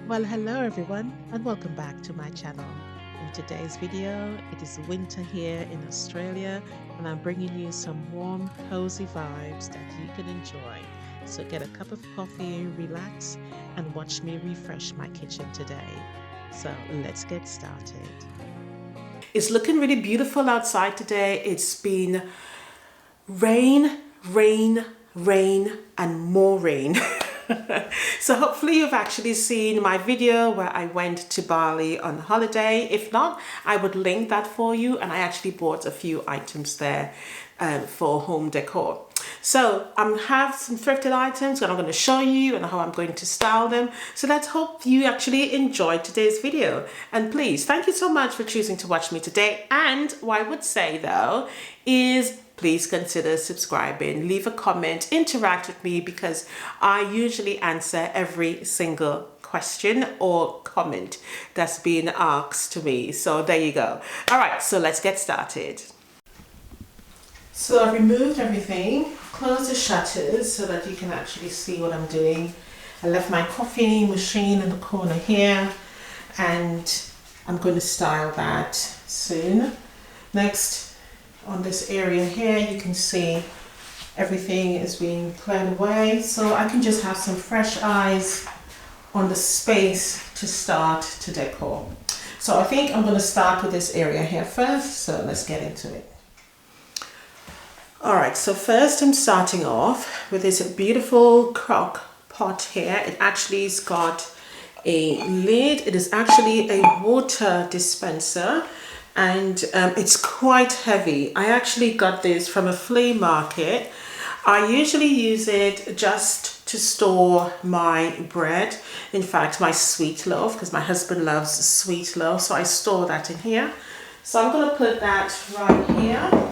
Well, hello everyone, and welcome back to my channel. In today's video, it is winter here in Australia, and I'm bringing you some warm, cozy vibes that you can enjoy. So get a cup of coffee, relax, and watch me refresh my kitchen today. So let's get started. It's looking really beautiful outside today. It's been rain, rain, rain, and more rain. So hopefully you've actually seen my video where I went to Bali on holiday. If not, I would link that for you. And I actually bought a few items there for home decor. So I have some thrifted items that I'm going to show you and how I'm going to style them. So let's hope you actually enjoyed today's video. And please, thank you so much for choosing to watch me today. And what I would say though is please consider subscribing, leave a comment, interact with me because I usually answer every single question or comment that's being asked to me. So there you go. All right, so let's get started. So I've removed everything, closed the shutters so that you can actually see what I'm doing. I left my coffee machine in the corner here and I'm going to style that soon. Next, on this area here, you can see everything is being cleared away. So I can just have some fresh eyes on the space to start to decor. So I think I'm going to start with this area here first. So let's get into it. All right, so first I'm starting off with this beautiful crock pot here. It actually has got a lid. It is actually a water dispenser and it's quite heavy. I actually got this from a flea market. I usually use it just to store my bread. In fact, my sweet loaf, because my husband loves sweet loaf, so I store that in here. So I'm going to put that right here.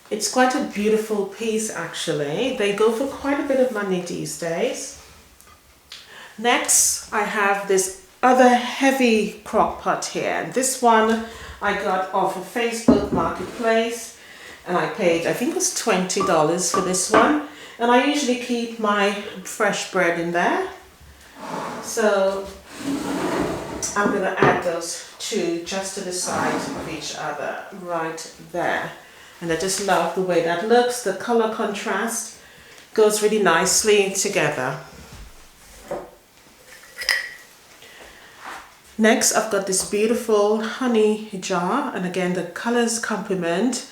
It's quite a beautiful piece actually. They go for quite a bit of money these days. Next, I have this other heavy crock pot here. This one I got off of Facebook Marketplace and I paid, I think it was $20 for this one. And I usually keep my fresh bread in there. So I'm going to add those two just to the side of each other right there. And I just love the way that looks. The color contrast goes really nicely together. Next, I've got this beautiful honey jar. And again, the colors complement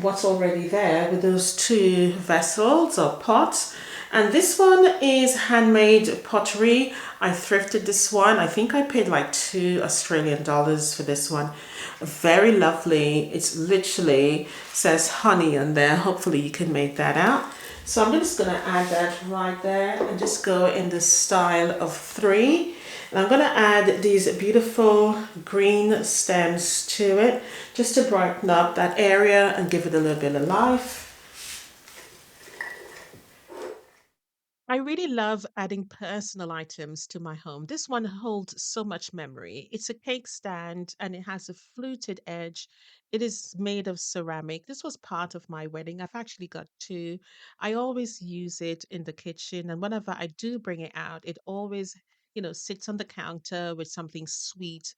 what's already there with those two vessels or pots. And this one is handmade pottery. I thrifted this one. I think I paid like $2 Australian for this one. Very lovely. It's literally says honey on there. Hopefully you can make that out. So I'm just going to add that right there and just go in the style of 3. And I'm going to add these beautiful green stems to it just to brighten up that area and give it a little bit of life. I really love adding personal items to my home. This one holds so much memory. It's a cake stand and it has a fluted edge. It is made of ceramic. This was part of my wedding. I've actually got 2. I always use it in the kitchen, and whenever I do bring it out, it always, sits on the counter with something sweet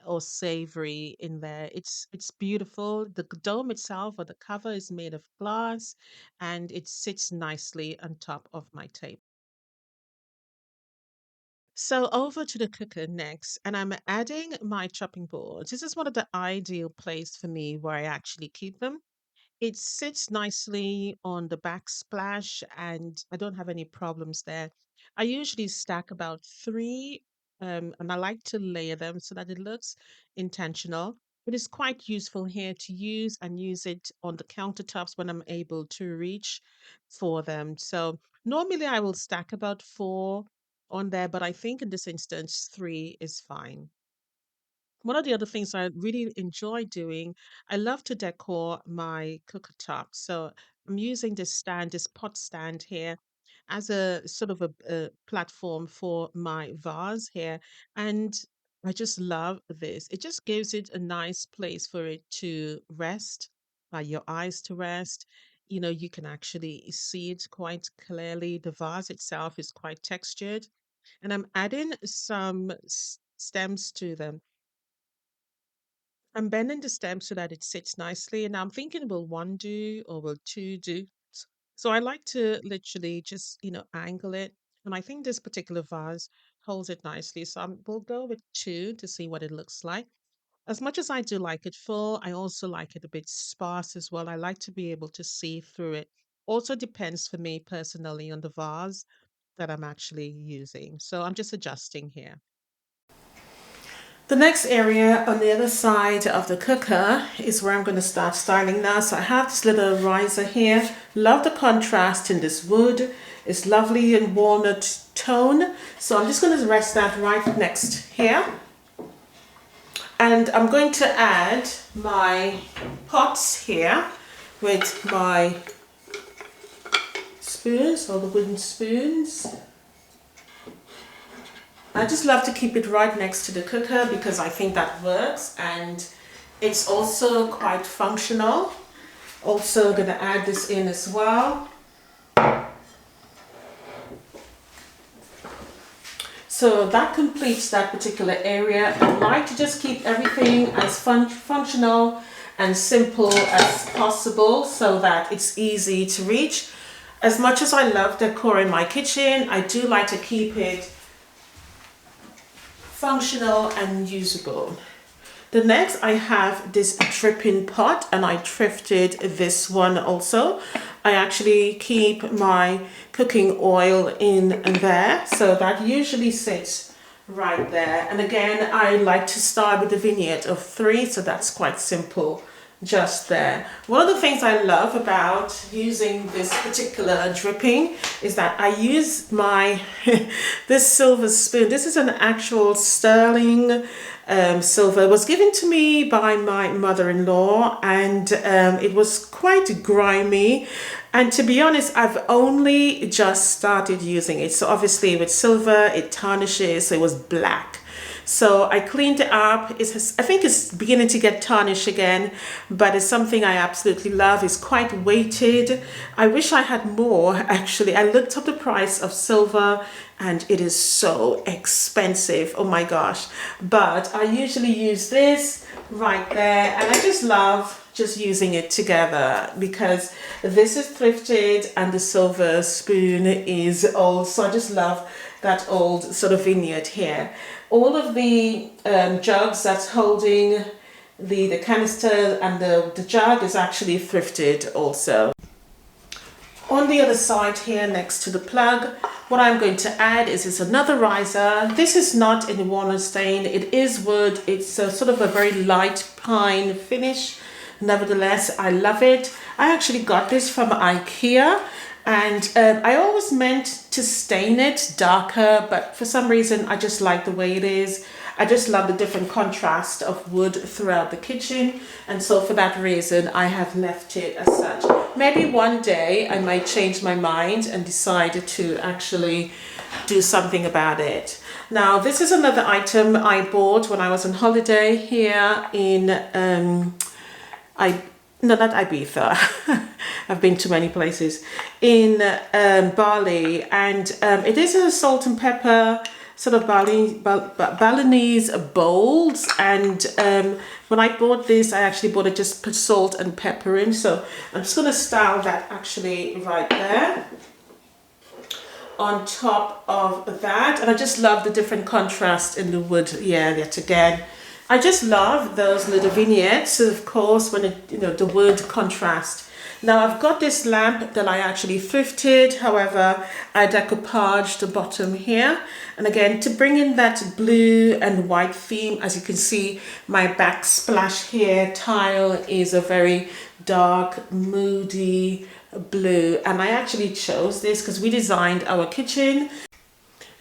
or savory in there. It's beautiful. The dome itself or the cover is made of glass and it sits nicely on top of my table. So over to the cooker next, and I'm adding my chopping boards. This is one of the ideal place for me where I actually keep them. It sits nicely on the backsplash, and I don't have any problems there. I usually stack about 3, and I like to layer them so that it looks intentional. It is quite useful here to use it on the countertops when I'm able to reach for them. So normally I will stack about 4 on there, but I think in this instance, 3 is fine. One of the other things I really enjoy doing, I love to decor my cooker top. So I'm using this stand, this pot stand here, as a sort of a platform for my vase here. And I just love this. It just gives it a nice place for it to rest, your eyes to rest. you know, you can actually see it quite clearly. The vase itself is quite textured, and I'm adding some stems to them. I'm bending the stem so that it sits nicely, and I'm thinking, will one do or will two do? So I like to literally just, you know, angle it. And I think this particular vase holds it nicely. So we'll go with two to see what it looks like. As much as I do like it full, I also like it a bit sparse as well. I like to be able to see through it. Also depends for me personally on the vase that I'm actually using. So I'm just adjusting here. The next area on the other side of the cooker is where I'm going to start styling now. So I have this little riser here. Love the contrast in this wood. It's lovely in walnut tone. So I'm just going to rest that right next here. And I'm going to add my pots here with my spoons, or the wooden spoons. I just love to keep it right next to the cooker because I think that works, and it's also quite functional. Also going to add this in as well. So that completes that particular area. I like to just keep everything as functional and simple as possible so that it's easy to reach. As much as I love decor in my kitchen, I do like to keep it functional and usable. The next, I have this dripping pot, and I thrifted this one also. I actually keep my cooking oil in there, so that usually sits right there. And again, I like to start with a vignette of 3, so that's quite simple just there. One of the things I love about using this particular dripping is that I use my this silver spoon. This is an actual sterling silver. It was given to me by my mother-in-law, and it was quite grimy, and to be honest, I've only just started using it. So obviously with silver it tarnishes, so it was black. So I cleaned it up. I think it's beginning to get tarnished again, but it's something I absolutely love. It's quite weighted. I wish I had more, actually. I looked up the price of silver and it is so expensive. Oh my gosh. But I usually use this right there, and I just love just using it together because this is thrifted and the silver spoon is old. So I just love that old sort of vignette here. All of the jugs that's holding the canister and the jug is actually thrifted also. On the other side here next to the plug, what I'm going to add is another riser. This is not in walnut stain, it is wood. It's a sort of a very light pine finish. Nevertheless, I love it. I actually got this from IKEA, and I always meant to stain it darker, but for some reason I just like the way it is. I just love the different contrast of wood throughout the kitchen, and so for that reason I have left it as such. Maybe one day I might change my mind and decide to actually do something about it. Now this is another item I bought when I was on holiday here in no, not Ibiza. I've been to many places in Bali, and it is a salt and pepper sort of Balinese bowls. And when I bought this, I actually bought it, just put salt and pepper in. So I'm just going to style that actually right there on top of that. And I just love the different contrast in the wood. Yeah, yet again, I just love those little vignettes, of course, when it, the wood contrast. Now I've got this lamp that I actually thrifted. However, I decoupaged the bottom here. And again, to bring in that blue and white theme, as you can see, my backsplash here tile is a very dark, moody blue. And I actually chose this because we designed our kitchen.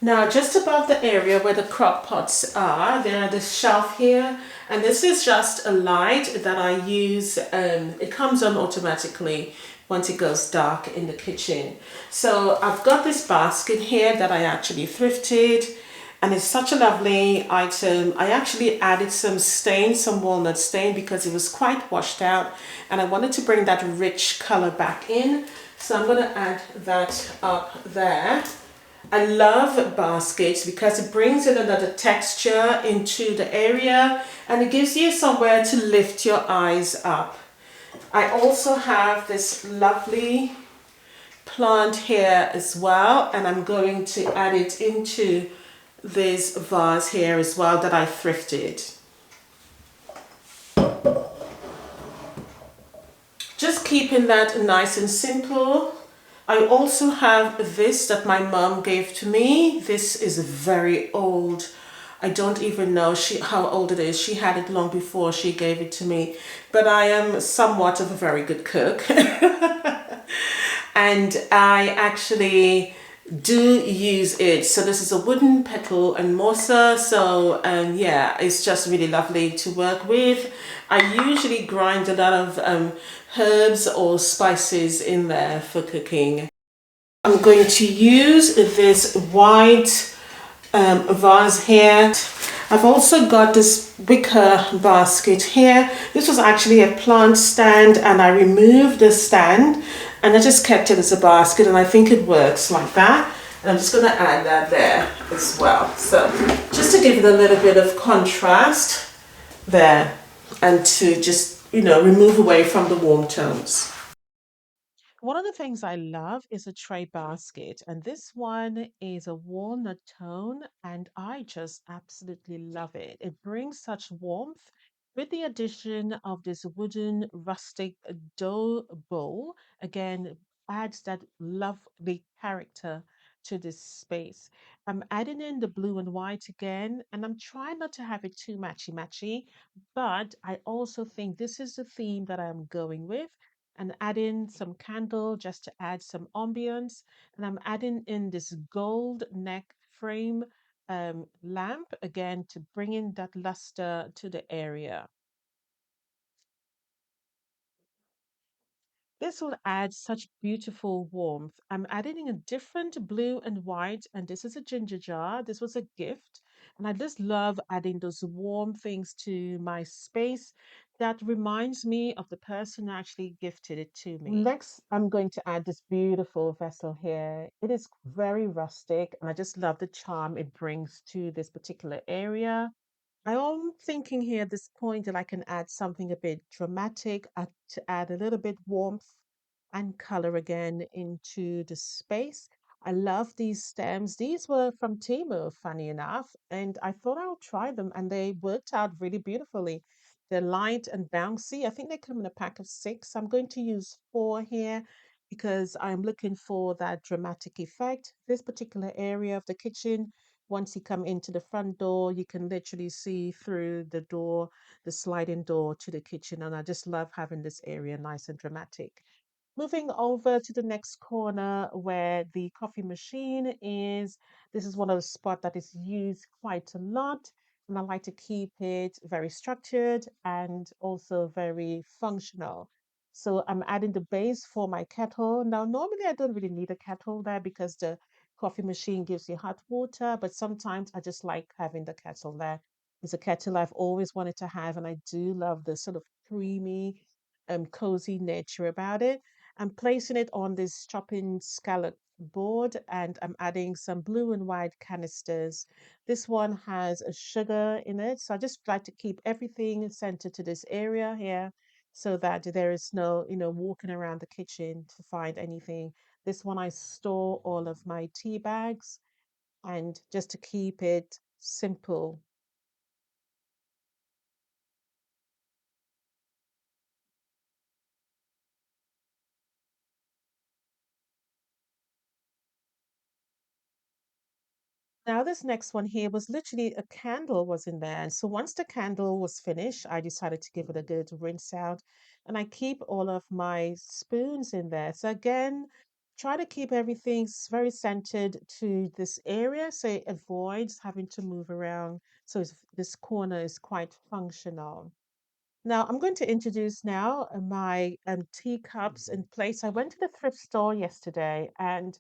Now, just above the area where the crock pots are, there's this shelf here, and this is just a light that I use. It comes on automatically once it goes dark in the kitchen. So I've got this basket here that I actually thrifted. and it's such a lovely item. I actually added some stain, some walnut stain, because it was quite washed out and I wanted to bring that rich color back in. So I'm going to add that up there. I love baskets because it brings in another texture into the area and it gives you somewhere to lift your eyes up. I also have this lovely plant here as well, and I'm going to add it into this vase here as well that I thrifted. Just keeping that nice and simple. I also have this that my mom gave to me. This is very old. I don't even know how old it is. She had it long before she gave it to me. But I am somewhat of a very good cook. And I actually do use it. So this is a wooden petal and mortar. So yeah, it's just really lovely to work with. I usually grind a lot of herbs or spices in there for cooking. I'm going to use this white vase here. I've also got this wicker basket here. This was actually a plant stand and I removed the stand and I just kept it as a basket, and I think it works like that. And I'm just going to add that there as well. So just to give it a little bit of contrast there and to just, remove away from the warm tones. One of the things I love is a tray basket, and this one is a walnut tone, and I just absolutely love it. It brings such warmth with the addition of this wooden rustic dough bowl. Again, adds that lovely character to this space. I'm adding in the blue and white again, and I'm trying not to have it too matchy matchy, but I also think this is the theme that I'm going with, and add in some candle just to add some ambience. And I'm adding in this gold neck frame lamp again to bring in that luster to the area. This will add such beautiful warmth. I'm adding in a different blue and white, and this is a ginger jar. This was a gift, and I just love adding those warm things to my space that reminds me of the person who actually gifted it to me. Next, I'm going to add this beautiful vessel here. It is very rustic, and I just love the charm it brings to this particular area. I'm thinking here at this point that I can add something a bit dramatic to add a little bit warmth and color again into the space. I love these stems. These were from Temu, funny enough, and I thought I would try them and they worked out really beautifully. They're light and bouncy. I think they come in a pack of six. I'm going to use four here because I'm looking for that dramatic effect. This particular area of the kitchen, once you come into the front door, you can literally see through the door, the sliding door to the kitchen. And I just love having this area nice and dramatic. Moving over to the next corner where the coffee machine is. This is one of the spots that is used quite a lot. And I like to keep it very structured and also very functional. So I'm adding the base for my kettle. Now, normally I don't really need a kettle there because the coffee machine gives you hot water, but sometimes I just like having the kettle there. It's a kettle I've always wanted to have, and I do love the sort of creamy, cozy nature about it. I'm placing it on this chopping scallop board, and I'm adding some blue and white canisters. This one has a sugar in it, so I just like to keep everything centered to this area here so that there is no, walking around the kitchen to find anything. This one I store all of my tea bags, and just to keep it simple. Now, this next one here was literally a candle was in there. And so once the candle was finished, I decided to give it a good rinse out. And I keep all of my spoons in there. So again, try to keep everything very centered to this area so it avoids having to move around. So this corner is quite functional. Now, I'm going to introduce now my teacups in place. I went to the thrift store yesterday and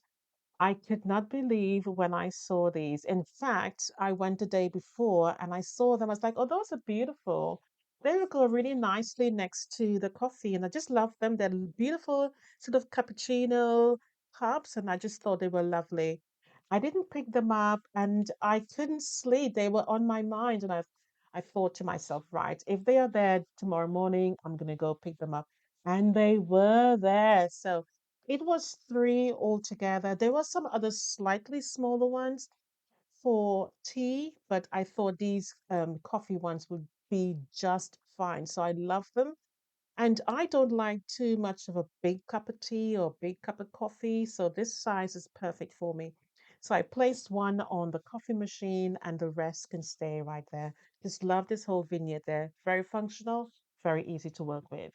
I could not believe when I saw these. In fact, I went the day before and I saw them. I was like, oh, those are beautiful. They would go really nicely next to the coffee. And I just love them. They're beautiful sort of cappuccino cups. And I just thought they were lovely. I didn't pick them up and I couldn't sleep. They were on my mind. And I thought to myself, right, if they are there tomorrow morning, I'm going to go pick them up. And they were there. So it was three altogether. There were some other slightly smaller ones for tea, but I thought these coffee ones would be just fine. So I love them. And I don't like too much of a big cup of tea or big cup of coffee. So this size is perfect for me. So I placed one on the coffee machine and the rest can stay right there. Just love this whole vignette there. Very functional, very easy to work with.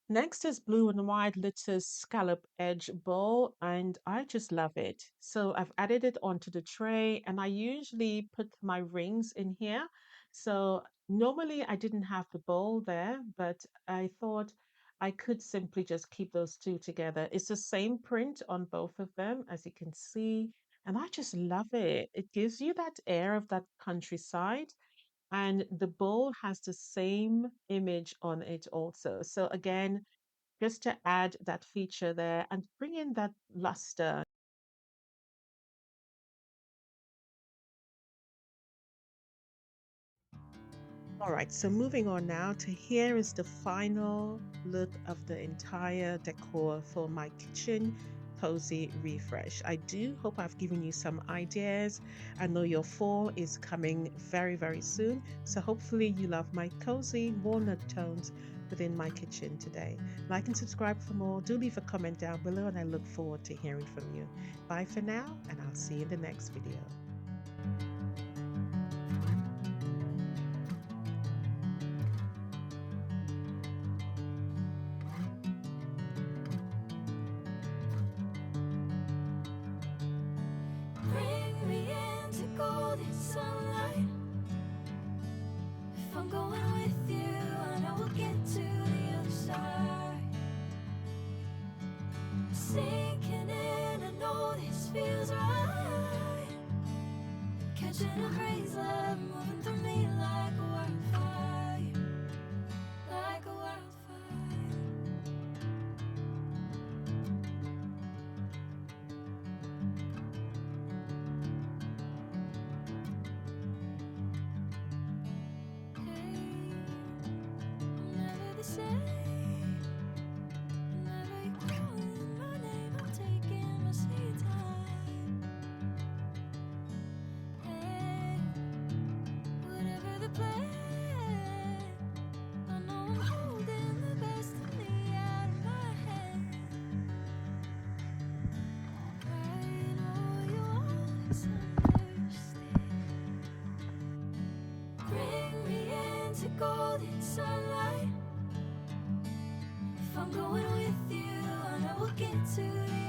Next is blue and white Litters scallop edge bowl, and I just love it. So I've added it onto the tray, and I usually put my rings in here. So normally I didn't have the bowl there, but I thought I could simply just keep those two together. It's the same print on both of them, as you can see, and I just love it. It gives you that air of that countryside, and the bowl has the same image on it also. So again, just to add that feature there and bring in that luster. All right, so moving on now to here is the final look of the entire decor for my kitchen cozy refresh. I do hope I've given you some ideas. I know your fall is coming very, very soon. So hopefully you love my cozy walnut tones within my kitchen today. Like and subscribe for more. Do leave a comment down below and I look forward to hearing from you. Bye for now, and I'll see you in the next video. Bring me into golden sunlight. If I'm going with you, I know we'll get to the other side. Sinking in, I know this feels right. Catching a breeze, love moving through me like a wildfire, like a wildfire. Hey, I'm never the same. Whenever you're calling my name, I'm taking my sweet time. Hey, whatever the plan, I know I'm holding the best of me out of my hand. I know you always understand. Bring me into golden sunlight. If I'm going with you, I know we'll get to the